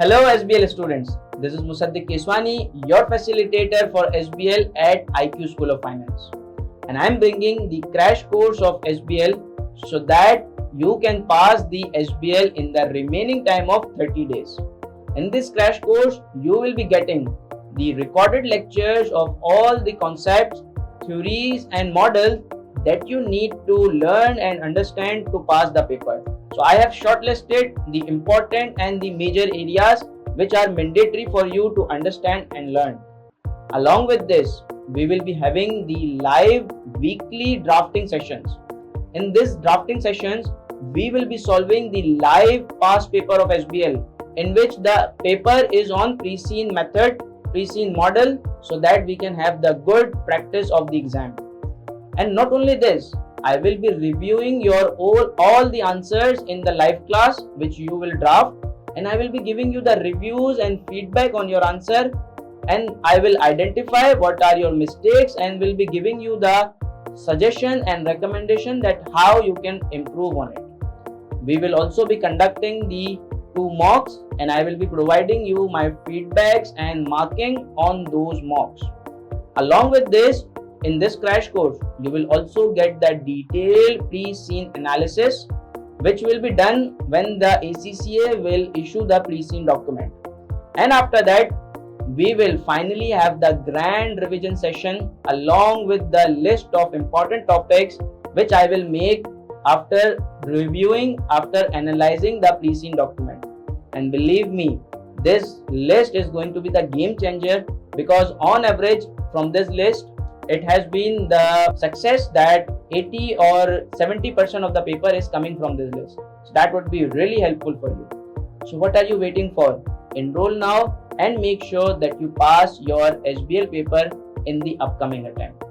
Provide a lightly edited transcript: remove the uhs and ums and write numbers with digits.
Hello SBL students, this is Musaddiq Keswani, your facilitator for SBL at IQ School of Finance. And I am bringing the crash course of SBL so that you can pass the SBL in the remaining time of 30 days. In this crash course, you will be getting the recorded lectures of all the concepts, theories and models that you need to learn and understand to pass the paper. So I have shortlisted the important and the major areas which are mandatory for you to understand and learn. Along with this, we will be having the live weekly drafting sessions. In this drafting sessions, we will be solving the live past paper of SBL, in which the paper is on pre-seen method, pre-seen model, so that we can have the good practice of the exam. And not only this, I will be reviewing your all the answers in the live class which you will draft, and I will be giving you the reviews and feedback on your answer, and I will identify what are your mistakes and will be giving you the suggestion and recommendation that how you can improve on it. We will also be conducting the 2 mocks, and I will be providing you my feedbacks and marking on those mocks. Along with this, in this crash course, you will also get the detailed pre-seen analysis which will be done when the ACCA will issue the pre-seen document. And after that, we will finally have the grand revision session along with the list of important topics which I will make after reviewing, after analyzing the pre-seen document. And believe me, this list is going to be the game changer, because on average from this list, it has been the success that 80 or 70% of the paper is coming from this list. So that would be really helpful for you. So what are you waiting for? Enroll now and make sure that you pass your SBL paper in the upcoming attempt.